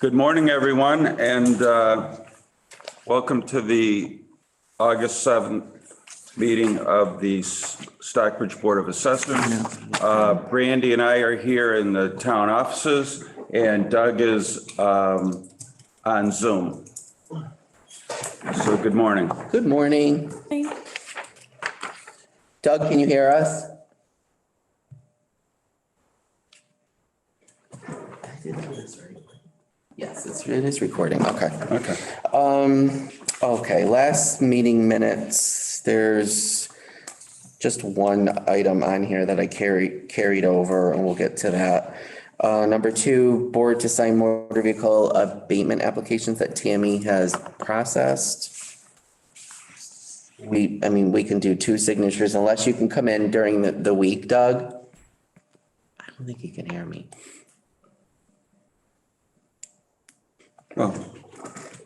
Good morning, everyone, and welcome to the August 7th meeting of the Stockbridge Board of Assessors. Brandy and I are here in the town offices, and Doug is on Zoom. So good morning. Good morning. Doug, can you hear us? Yes, it is recording. Okay. Okay, last meeting minutes, there's just one item on here that I carried over, and we'll get to that. Number 2, board to sign motor vehicle abatement applications that Tammy has processed. We can do 2 signatures unless you can come in during the week, Doug. I don't think you can hear me. Oh,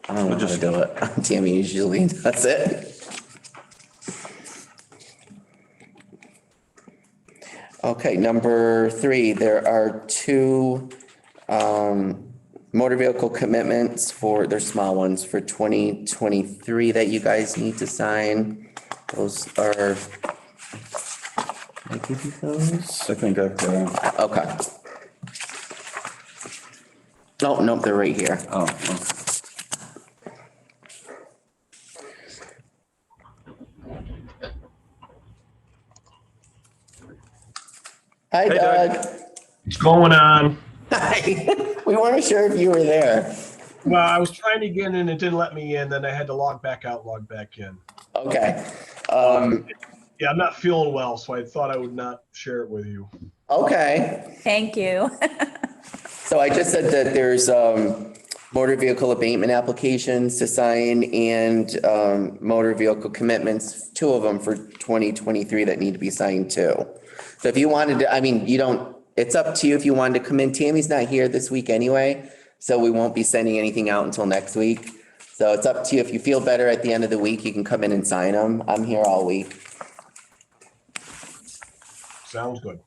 I don't know how to do it. Tammy usually does it. Okay, number 3, there are 2 motor vehicle commitments they're small ones for 2023 that you guys need to sign. Those are, can I give you those? I think I've got. Okay. Oh, no, they're right here. Oh. Hi, Hey, Doug. Doug. What's going on? Hi. We weren't sure if you were there. Well, I was trying to get in, it didn't let me in, then I had to log back out, log back in. Okay. Yeah, I'm not feeling well, so I thought I would not share it with you. Okay. Thank you. So I just said that there's motor vehicle abatement applications to sign and motor vehicle commitments, 2 of them for 2023 that need to be signed too. So if you wanted to, it's up to you if you wanted to come in. Tammy's not here this week anyway, so we won't be sending anything out until next week. So it's up to you. If you feel better at the end of the week, you can come in and sign them. I'm here all week. Sounds good.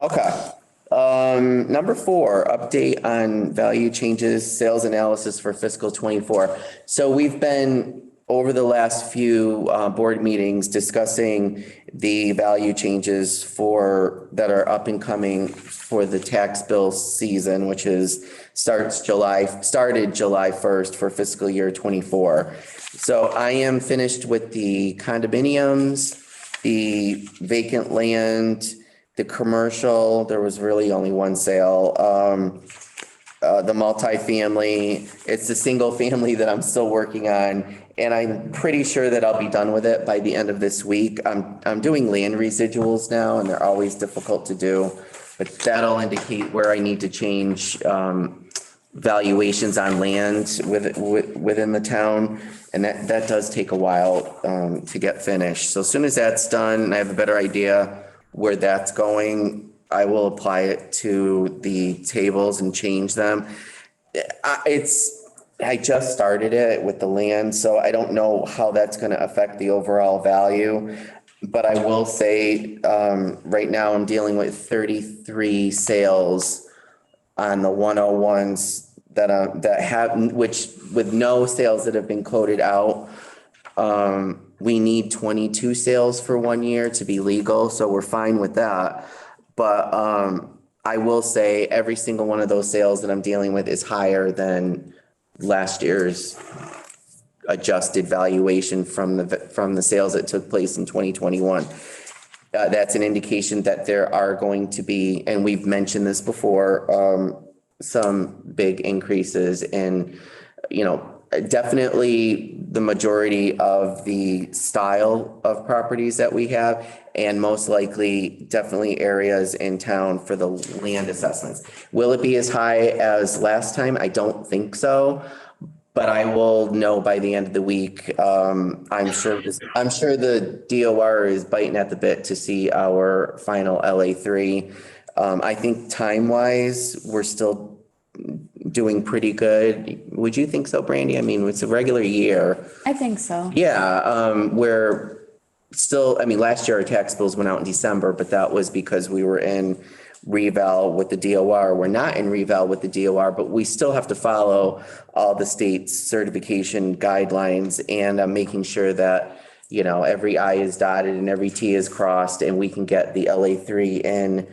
Okay. Number 4, update on value changes, sales analysis for fiscal 24. So we've been over the last few board meetings discussing the value changes that are up and coming for the tax bill season, which started July 1st for fiscal year 24. So I am finished with the condominiums, the vacant land, the commercial. There was really only one sale. The multifamily, it's the single family that I'm still working on, and I'm pretty sure that I'll be done with it by the end of this week. I'm doing land residuals now, and they're always difficult to do, but that'll indicate where I need to change valuations on land within the town, and that does take a while to get finished. So as soon as that's done, and I have a better idea where that's going, I will apply it to the tables and change them. I just started it with the land, so I don't know how that's going to affect the overall value. But I will say, right now I'm dealing with 33 sales on the 101s which with no sales that have been coded out. We need 22 sales for 1 year to be legal, so we're fine with that. But I will say every single one of those sales that I'm dealing with is higher than last year's adjusted valuation from the sales that took place in 2021. That's an indication that there are going to be, and we've mentioned this before, some big increases in, definitely the majority of the style of properties that we have, and most likely definitely areas in town for the land assessments. Will it be as high as last time? I don't think so, but I will know by the end of the week. I'm sure the DOR is biting at the bit to see our final LA3. I think time-wise, we're still doing pretty good. Would you think so, Brandy? I mean, it's a regular year. I think so. Yeah, we're still, last year our tax bills went out in December, but that was because we were in reval with the DOR. We're not in reval with the DOR, but we still have to follow all the state's certification guidelines, and I'm making sure that, you know, every I is dotted and every T is crossed, and we can get the LA3 in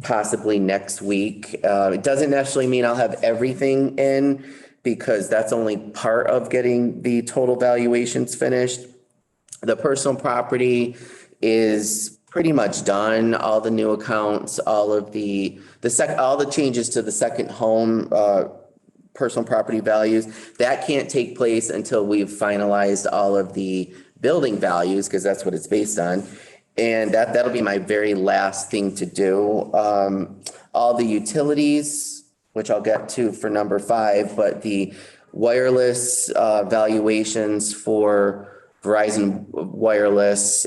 possibly next week. It doesn't necessarily mean I'll have everything in, because that's only part of getting the total valuations finished. The personal property is pretty much done. All the new accounts, all of all the changes to the second home, personal property values, that can't take place until we've finalized all of the building values, because that's what it's based on. And that'll be my very last thing to do. All the utilities, which I'll get to for number 5, but the wireless valuations for Verizon Wireless,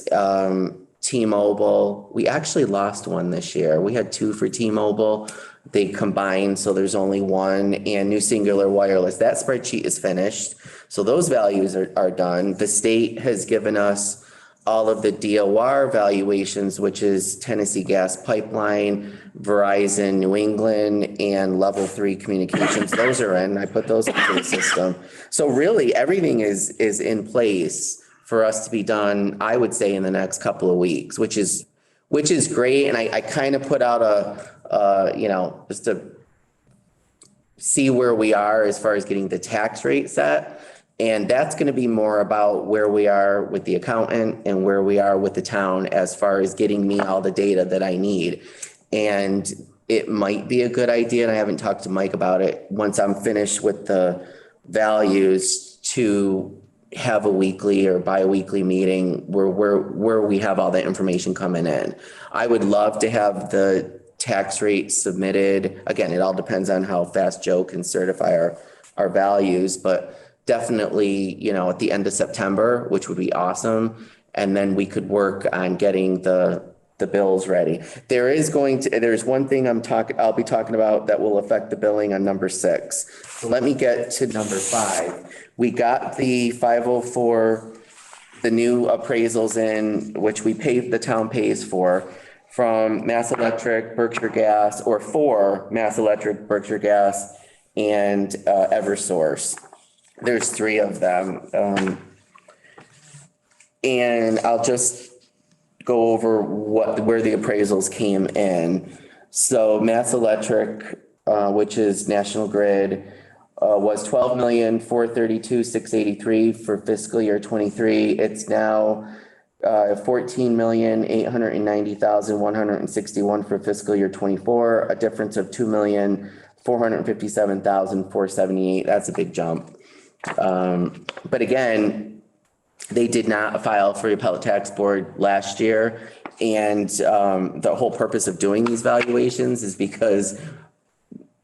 T-Mobile. We actually lost one this year. We had 2 for T-Mobile. They combined, so there's only 1, and New Singular Wireless. That spreadsheet is finished. So those values are done. The state has given us all of the DOR valuations, which is Tennessee Gas Pipeline, Verizon New England, and Level 3 Communications. Those are in. I put those into the system. So really, everything is in place for us to be done, I would say, in the next couple of weeks, which is great. And I kind of put out just to see where we are as far as getting the tax rate set. And that's going to be more about where we are with the accountant and where we are with the town as far as getting me all the data that I need. And it might be a good idea, and I haven't talked to Mike about it, once I'm finished with the values, to have a weekly or bi-weekly meeting where we have all the information coming in. I would love to have the tax rate submitted. Again, it all depends on how fast Joe can certify our values, but definitely, you know, at the end of September, which would be awesome. And then we could work on getting the bills ready. There's one thing I'll be talking about that will affect the billing on number 6. So let me get to number 5. We got the 504, the new appraisals in, which the town pays for, from Mass Electric, Berkshire Gas, or for Mass Electric, Berkshire Gas, and Eversource. There's 3 of them. And I'll just go over where the appraisals came in. So Mass Electric, which is National Grid, was $12,432,683 for fiscal year 23. It's now $14,890,161 for fiscal year 24, a difference of $2,457,478. That's a big jump. But again, they did not file for the appellate tax board last year. And the whole purpose of doing these valuations is because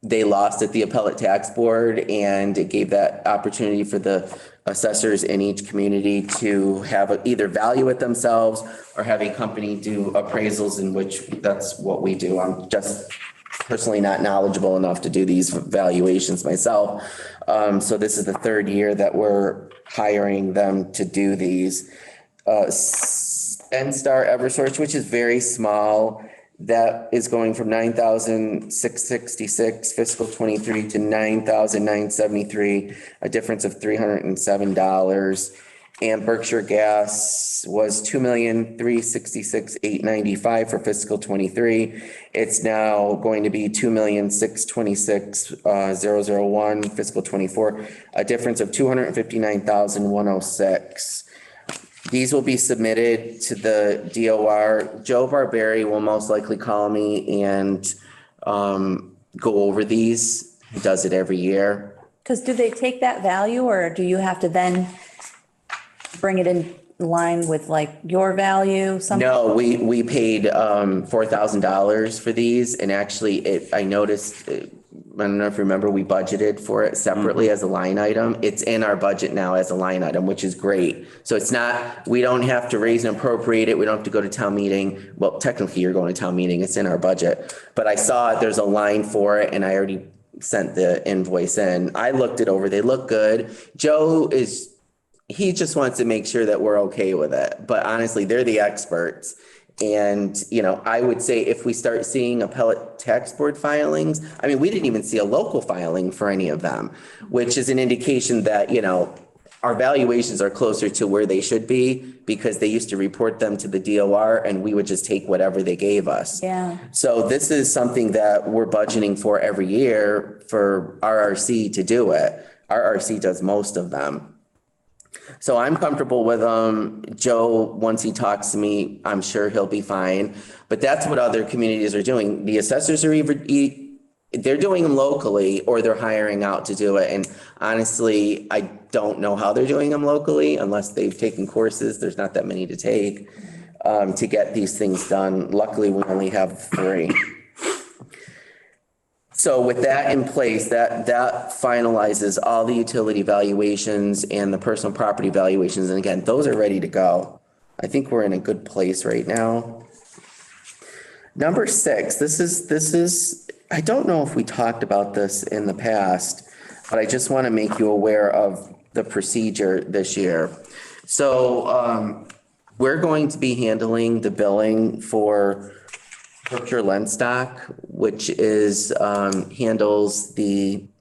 they lost at the appellate tax board, and it gave that opportunity for the assessors in each community to have either value it themselves or have a company do appraisals, in which that's what we do. I'm just personally not knowledgeable enough to do these valuations myself. So this is the 3rd year that we're hiring them to do these. N-Star Eversource, which is very small, that is going from $9,666 fiscal 23 to $9,973, a difference of $307. And Berkshire Gas was $2,366,895 for fiscal 23. It's now going to be $2,626,001 fiscal 24, a difference of $259,106. These will be submitted to the DOR. Joe Barberi will most likely call me and go over these. He does it every year. Because do they take that value, or do you have to then bring it in line with like your value? No, we paid $4,000 for these, and actually I noticed, I don't know if you remember, we budgeted for it separately as a line item. It's in our budget now as a line item, which is great. So it's not, we don't have to raise and appropriate it. We don't have to go to town meeting. Well, technically you're going to town meeting. It's in our budget, but I saw there's a line for it, and I already sent the invoice in. I looked it over. They look good. Joe he just wants to make sure that we're okay with it. But honestly, they're the experts. And, I would say if we start seeing appellate tax board filings, I mean, we didn't even see a local filing for any of them, which is an indication that, our valuations are closer to where they should be because they used to report them to the DOR and we would just take whatever they gave us. Yeah. So this is something that we're budgeting for every year for RRC to do it. RRC does most of them. So I'm comfortable with them. Joe, once he talks to me, I'm sure he'll be fine. But that's what other communities are doing. The assessors are they're doing them locally or they're hiring out to do it. And honestly, I don't know how they're doing them locally unless they've taken courses. There's not that many to take to get these things done. Luckily, we only have 3. So with that in place, that finalizes all the utility valuations and the personal property valuations. And again, those are ready to go. I think we're in a good place right now. Number 6, this is, I don't know if we talked about this in the past, but I just want to make you aware of the procedure this year. So we're going to be handling the billing for Berkshire Lenstock, which is handles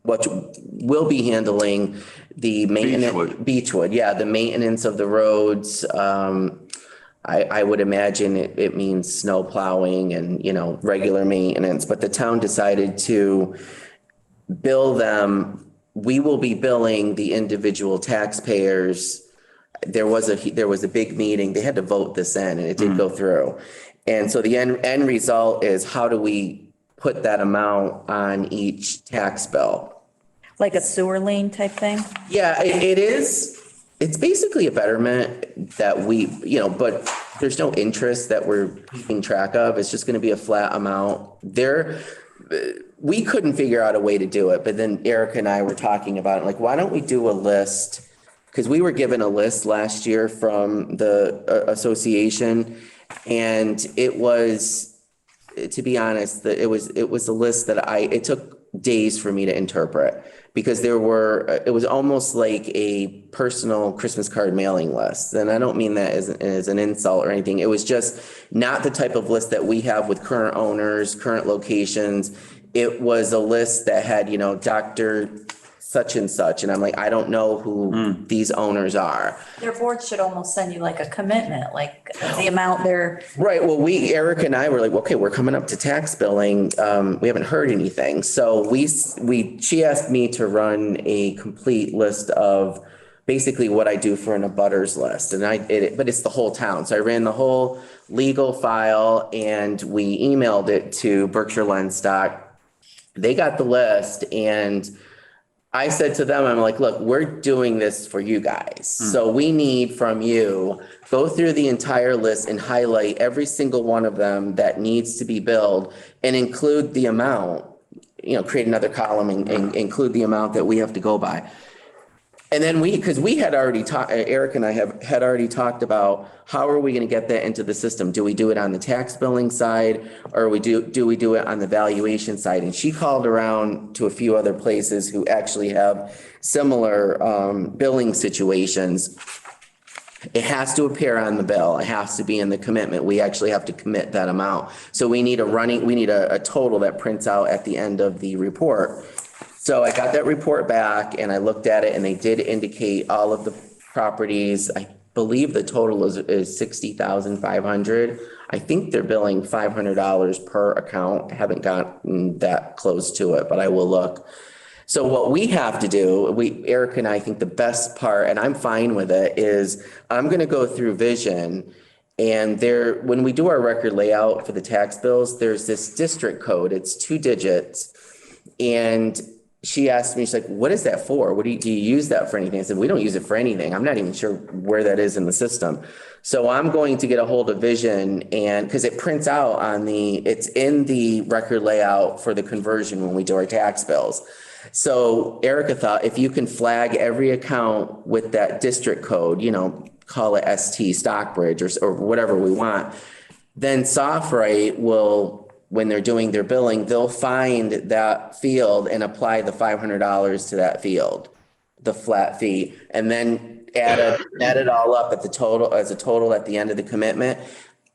what will be handling the maintenance. Beechwood, yeah, the maintenance of the roads. I would imagine it means snow plowing and, regular maintenance, but the town decided to bill them. We will be billing the individual taxpayers. There was a big meeting. They had to vote this in and it did go through. And so the end result is how do we put that amount on each tax bill? Like a sewer lien type thing? Yeah, it is. It's basically a betterment that we, but there's no interest that we're keeping track of. It's just going to be a flat amount. We couldn't figure out a way to do it, but then Erica and I were talking about it, like, why don't we do a list? Because we were given a list last year from the association, and it was, to be honest, it was a list that it took days for me to interpret. Because it was almost like a personal Christmas card mailing list. And I don't mean that as an insult or anything. It was just not the type of list that we have with current owners, current locations. It was a list that had, Dr. such and such. And I'm like, I don't know who these owners are. Their board should almost send you like a commitment, like the amount they're. Right. Well, Eric and I were like, okay, we're coming up to tax billing. We haven't heard anything. So she asked me to run a complete list of basically what I do for an abutters list. And but it's the whole town. So I ran the whole legal file and we emailed it to Berkshire Lenstock. They got the list and I said to them, I'm like, look, we're doing this for you guys. So we need from you, go through the entire list and highlight every single one of them that needs to be billed and include the amount, create another column and include the amount that we have to go by. And then because we had already talked, Eric and I had already talked about how are we going to get that into the system? Do we do it on the tax billing side or do we do it on the valuation side? And she called around to a few other places who actually have similar billing situations. It has to appear on the bill. It has to be in the commitment. We actually have to commit that amount. So we need a total that prints out at the end of the report. So I got that report back and I looked at it and they did indicate all of the properties. I believe the total is $60,500. I think they're billing $500 per account. I haven't gotten that close to it, but I will look. So what we have to do, Eric and I think the best part, and I'm fine with it, is I'm going to go through Vision. And when we do our record layout for the tax bills, there's this district code. It's 2 digits. And she asked me, she's like, what is that for? Do you use that for anything? I said, we don't use it for anything. I'm not even sure where that is in the system. So I'm going to get a hold of Vision and because it prints out it's in the record layout for the conversion when we do our tax bills. So Erica thought if you can flag every account with that district code, call it ST Stockbridge or whatever we want, then SoftWrite will, when they're doing their billing, they'll find that field and apply the $500 to that field, the flat fee, and then add it all up at the total as a total at the end of the commitment.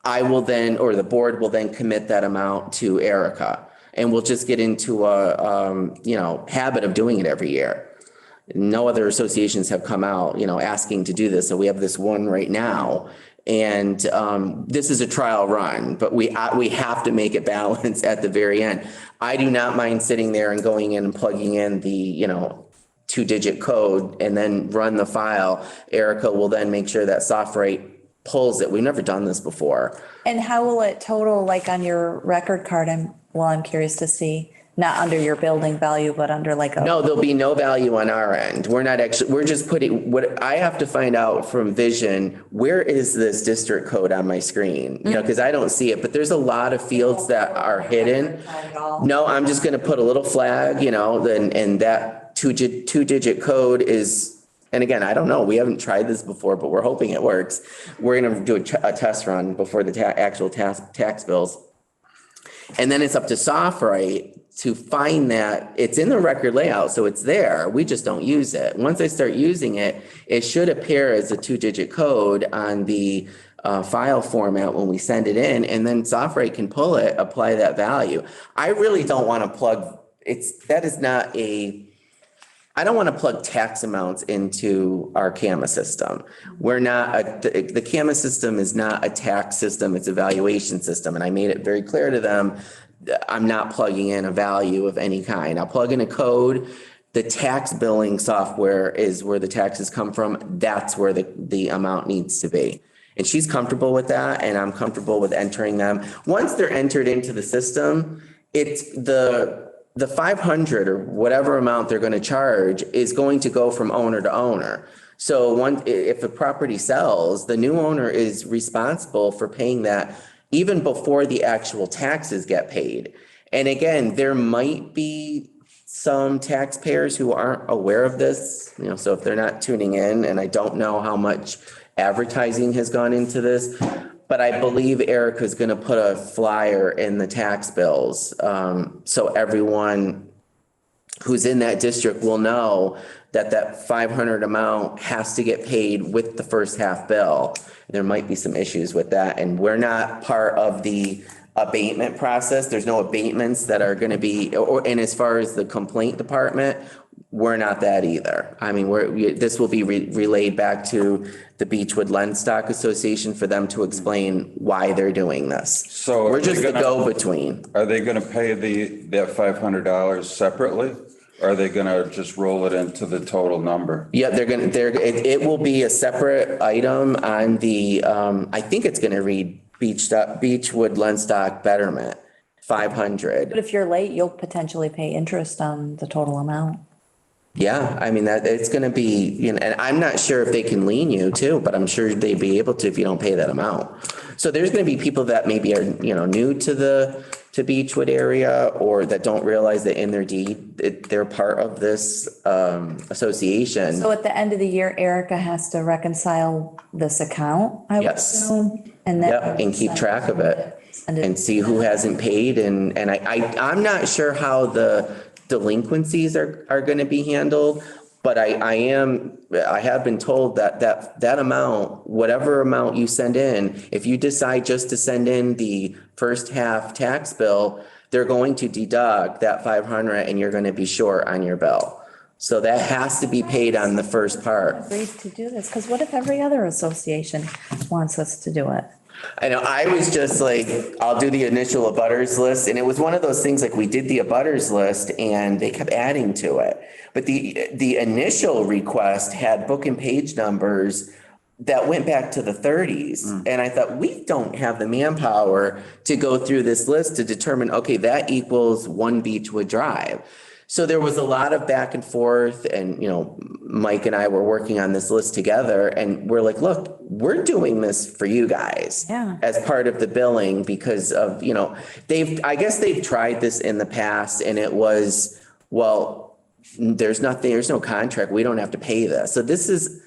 I will then, or the board will then commit that amount to Erica. And we'll just get into a, habit of doing it every year. No other associations have come out, asking to do this. So we have this one right now. And this is a trial run, but we have to make it balanced at the very end. I do not mind sitting there and going in and plugging in the, 2-digit code and then run the file. Erica will then make sure that SoftWrite pulls it. We've never done this before. And how will it total, like on your record card? I'm curious to see, not under your building value, but under like a. No, there'll be no value on our end. We're just putting, what I have to find out from Vision, where is this district code on my screen? Because I don't see it, but there's a lot of fields that are hidden. No, I'm just going to put a little flag, and that two-digit code is, and again, I don't know, we haven't tried this before, but we're hoping it works. We're going to do a test run before the actual tax bills. And then it's up to SoftWrite to find that. It's in the record layout, so it's there. We just don't use it. Once I start using it, it should appear as a 2-digit code on the file format when we send it in, and then SoftWrite can pull it, apply that value. I really don't want to plug, I don't want to plug tax amounts into our CAMA system. The CAMA system is not a tax system, it's a valuation system. And I made it very clear to them, I'm not plugging in a value of any kind. I'll plug in a code. The tax billing software is where the taxes come from. That's where the amount needs to be. And she's comfortable with that, and I'm comfortable with entering them. Once they're entered into the system, it's the 500 or whatever amount they're going to charge is going to go from owner to owner. So if a property sells, the new owner is responsible for paying that even before the actual taxes get paid. And again, there might be some taxpayers who aren't aware of this, so if they're not tuning in, and I don't know how much advertising has gone into this, but I believe Erica's going to put a flyer in the tax bills. So everyone who's in that district will know that 500 amount has to get paid with the first half bill. There might be some issues with that. And we're not part of the abatement process. There's no abatements that are going to be, and as far as the complaint department, we're not that either. I mean, this will be relayed back to the Beechwood Lenstock Association for them to explain why they're doing this. So we're just the go-between. Are they going to pay that $500 separately? Or are they going to just roll it into the total number? Yeah, it will be a separate item on the, I think it's going to read Beechwood Lenstock Betterment, 500. But if you're late, you'll potentially pay interest on the total amount. Yeah, I mean, that it's going to be, and I'm not sure if they can lien you too, but I'm sure they'd be able to if you don't pay that amount. So there's going to be people that maybe are, new to Beechwood area, or that don't realize that in their deed, they're part of this association. So at the end of the year, Erica has to reconcile this account, I would Yes. assume, and then. Yep, and keep track of it and see who hasn't paid. And I'm not sure how the delinquencies are going to be handled, but I have been told that amount, whatever amount you send in, if you decide just to send in the first half tax bill, they're going to deduct that 500 and you're going to be short on your bill. So that has to be paid on the first part. Agreed to do this, because what if every other association wants us to do it? I know, I was just like, I'll do the initial abutters list, and it was one of those things, like, we did the abutters list and they kept adding to it. But the initial request had book and page numbers that went back to the 30s. And I thought, we don't have the manpower to go through this list to determine, okay, that equals 1 Beechwood Drive. So there was a lot of back and forth, and, Mike and I were working on this list together, and we're like, look, we're doing this for you guys. Yeah. As part of the billing, because of, I guess they've tried this in the past, and it was, well, there's no contract. We don't have to pay this. So this is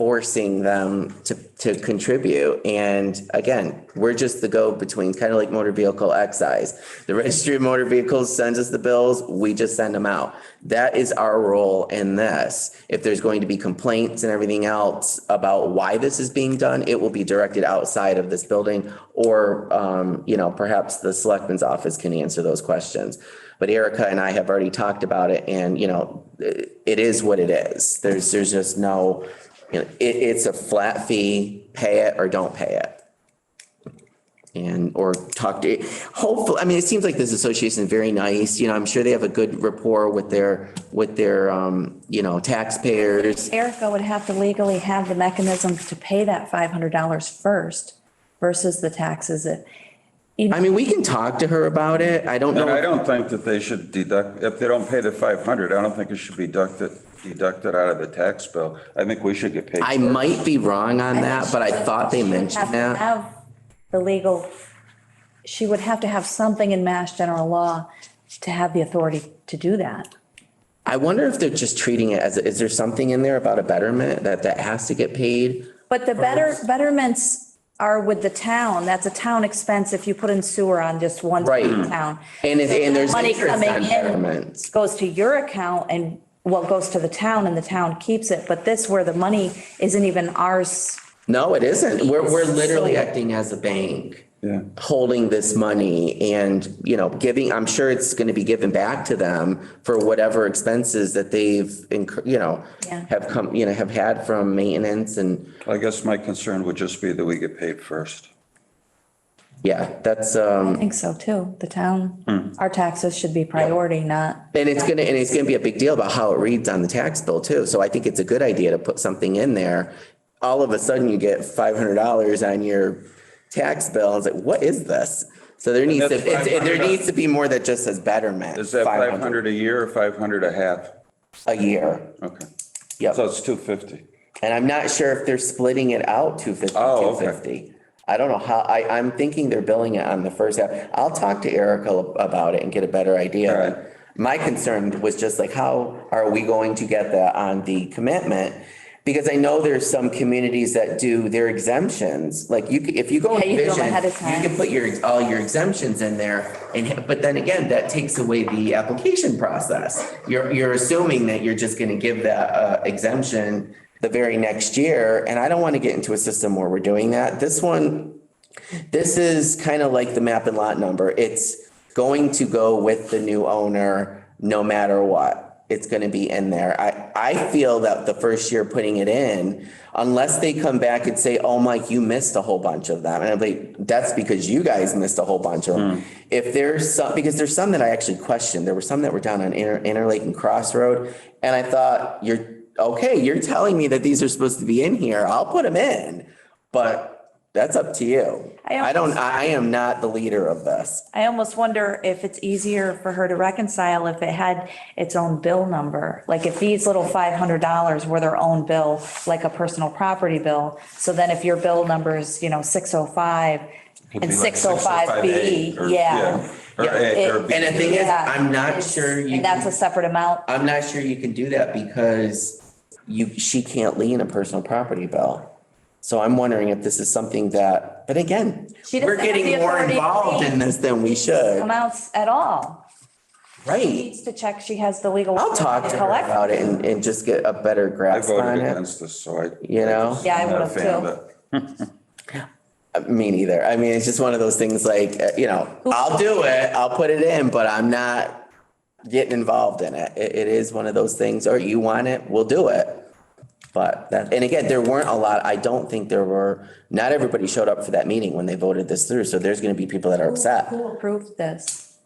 forcing them to contribute. And again, we're just the go-between, kind of like motor vehicle excise. The registry of motor vehicles sends us the bills, we just send them out. That is our role in this. If there's going to be complaints and everything else about why this is being done, it will be directed outside of this building, or, perhaps the selectman's office can answer those questions. But Erica and I have already talked about it, and, it is what it is. There's just no, it's a flat fee, pay it or don't pay it. And, or talk to, hopefully, I mean, it seems like this association is very nice. I'm sure they have a good rapport with their taxpayers. Erica would have to legally have the mechanism to pay that $500 first versus the taxes. I mean, we can talk to her about it. I don't know. And I don't think that they should deduct, if they don't pay the 500, I don't think it should be deducted out of the tax bill. I think we should get paid. I might be wrong on that, but I thought they mentioned that. Have the legal, she would have to have something in Mass General Law to have the authority to do that. I wonder if they're just treating it as, is there something in there about a betterment that has to get paid? But the betterments are with the town. That's a town expense if you put in sewer on just one Right. town. And So there's money interest coming on in betterments. goes to your account and, well, goes to the town and the town keeps it. But this where the money isn't even ours. No, it isn't. We're literally acting as a bank. Yeah. Holding this money and, giving, I'm sure it's going to be given back to them for whatever expenses that they've, Yeah. have had from maintenance and, I guess my concern would just be that we get paid first. yeah, that's, I think so too. The town, our taxes should be priority, not. and it's gonna be a big deal about how it reads on the tax bill too. So I think it's a good idea to put something in there. All of a sudden you get $500 on your tax bill. It's like, what is this? So there needs to be more that just says betterment. Is that 500 a year or 500 a half? a year. Okay. Yep. So it's 250. And I'm not sure if they're splitting it out 250, Oh, okay. 250. I don't know how, I'm thinking they're billing it on the first half. I'll talk to Erica about it and get a better idea. All right. My concern was just like, how are we going to get that on the commitment? Because I know there's some communities that do their exemptions, like if you go in Yeah, you do them Vision, ahead of you time. can put all your exemptions in there. But then again, that takes away the application process. You're assuming that you're just gonna give that exemption the very next year. And I don't want to get into a system where we're doing that. This is kind of like the map and lot number. It's going to go with the new owner no matter what. It's going to be in there. I feel that the first year putting it in, unless they come back and say, oh, Mike, you missed a whole bunch of them. And I'm like, that's because you guys missed a whole bunch of them. If there's some, because there's some that I actually questioned. There were some that were down on Interlake and Crossroad. And I thought, you're telling me that these are supposed to be in here. I'll put them in, but that's up to you. I am not the leader of this. I almost wonder if it's easier for her to reconcile if it had its own bill number. Like if these little $500 were their own bill, like a personal property bill. So then if your bill number is, 605 Could and be like 605B, 605A or- yeah. Or A or B. And the thing is, Yeah. I'm not sure you. And that's a separate amount. I'm not sure you can do that because she can't lien a personal property bill. So I'm wondering if this is something that, but again, She doesn't we're have the getting more authority to involved lien in this than we should, Amounts at all. She right? needs to check she has the legal. I'll talk to her collect. about it and just get a better I grasp on voted it. against this, so I. Yeah, I I'm not a would've fan of too. it. Me neither. I mean, it's just one of those things like, I'll do it, I'll put it in, but I'm not getting involved in it. It is one of those things, or you want it, we'll do it. But and again, there weren't a lot, I don't think not everybody showed up for that meeting when they voted this through. So there's going to be people that are upset. Who approved this?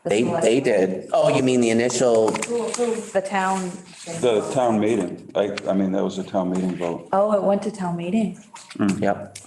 The They select- did. Oh, you mean the initial, Who approved the town? The town meeting, I mean, that was a town meeting vote. Oh, it went to town meeting. yep.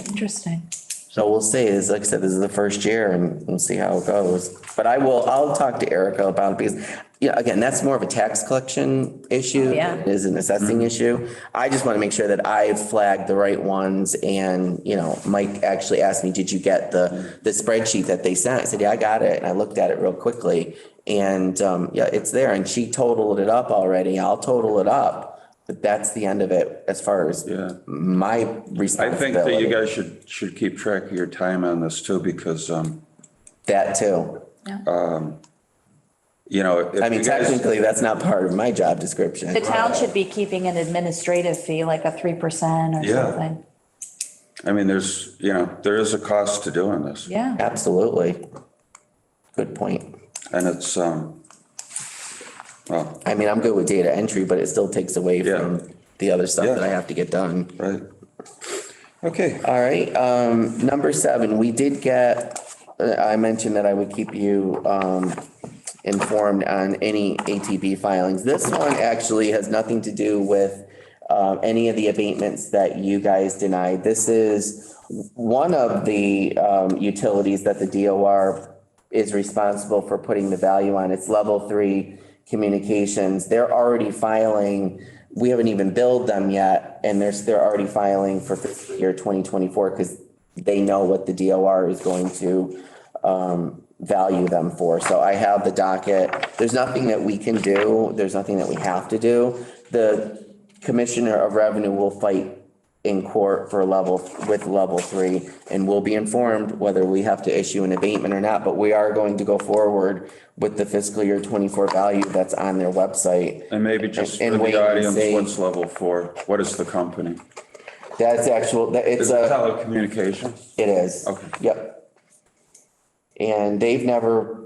Interesting. So we'll see, like I said, this is the first year and we'll see how it goes. But I'll talk to Erica about it because, again, that's more of a tax collection issue. Yeah. than it is an assessing issue. I just want to make sure that I flagged the right ones and, Mike actually asked me, did you get the spreadsheet that they sent? I said, yeah, I got it. And I looked at it real quickly and, it's there and she totaled it up already. I'll total it up. But that's the end of it as far as Yeah. my I think that responsibility. you guys should keep track of your time on this too, because, That too. you know, if I mean, you guys, technically, that's not part of my job description. The town should be keeping an administrative fee, like a 3% or Yeah. something. I mean, there's, you know, there is a cost to doing this. Yeah. Absolutely. Good point. And it's, well, I mean, I'm good with data entry, but it still takes away Yeah. from the other stuff Yeah. that I have to get done. right. Okay, All right, number 7, we did get, I mentioned that I would keep you, informed on any ATB filings. This one actually has nothing to do with, any of the abatements that you guys denied. This is one of the, utilities that the DOR is responsible for putting the value on. It's level 3 communications. They're already filing. We haven't even billed them yet, and they're already filing for fiscal year 2024 because they know what the DOR is going to value them for. So I have the docket. There's nothing that we can do. There's nothing that we have to do. The Commissioner of Revenue will fight in court for level 3, and we'll be informed whether we have to issue an abatement or not. But we are going to go forward with the fiscal year 24 value that's on their website. and maybe just for And wait the and audience, see. what's level 4? What is the company? That's it's Is it a, telecommunications? it is. Okay. Yep. And they've never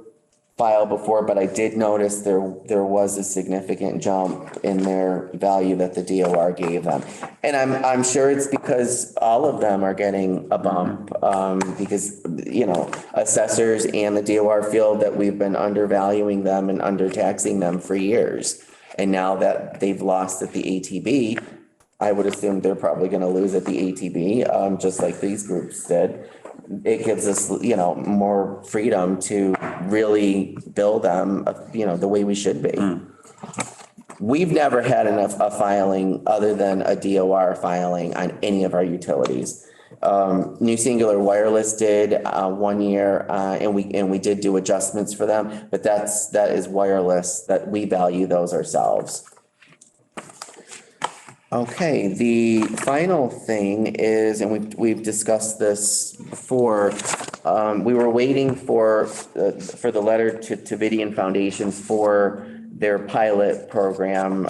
filed before, but I did notice there was a significant jump in their value that the DOR gave them. And I'm sure it's because all of them are getting a bump, because, you know, assessors and the DOR feel that we've been undervaluing them and undertaxing them for years. And now that they've lost at the ATB, I would assume they're probably going to lose at the ATB, just like these groups did. It gives us, you know, more freedom to really bill them, you know, the way we should be. We've never had a filing other than a DOR filing on any of our utilities. New Singular Wireless did 1 year, and we did do adjustments for them, but that is wireless, that we value those ourselves. Okay, the final thing is, and we've discussed this before, we were waiting for the letter to Tavidian Foundations for their pilot program.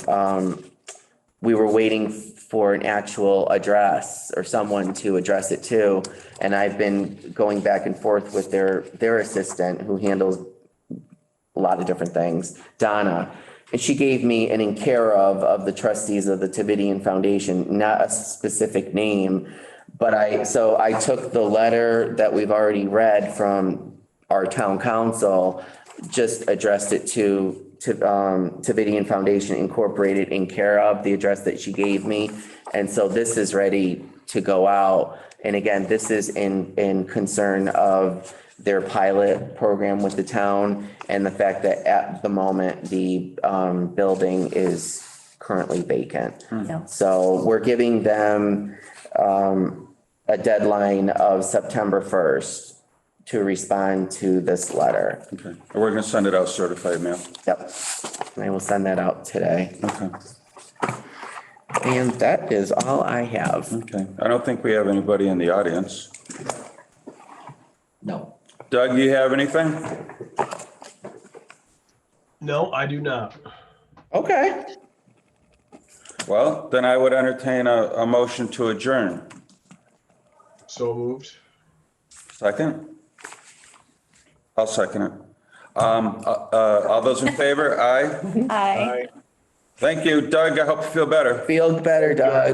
We were waiting for an actual address or someone to address it to, and I've been going back and forth with their assistant who handles a lot of different things, Donna. And she gave me an in care of the trustees of the Tavidian Foundation, not a specific name, but I took the letter that we've already read from our town council, just addressed it to Tavidian Foundation Incorporated in care of the address that she gave me. And so this is ready to go out. And again, this is in concern of their pilot program with the town and the fact that at the moment the building is currently vacant. Yeah. So we're giving them a deadline of September 1st to respond to this letter. Okay. And we're going to send it out certified mail. Yep. And I will send that out today. Okay. And that is all I have. Okay. I don't think we have anybody in the audience. No. Doug, you have anything? No, I do not. Okay. Well, then I would entertain a motion to adjourn. So moved. Second? I'll second it. All those in favor? Aye. Aye. Thank you, Doug. I hope you feel better. Feel better, Doug.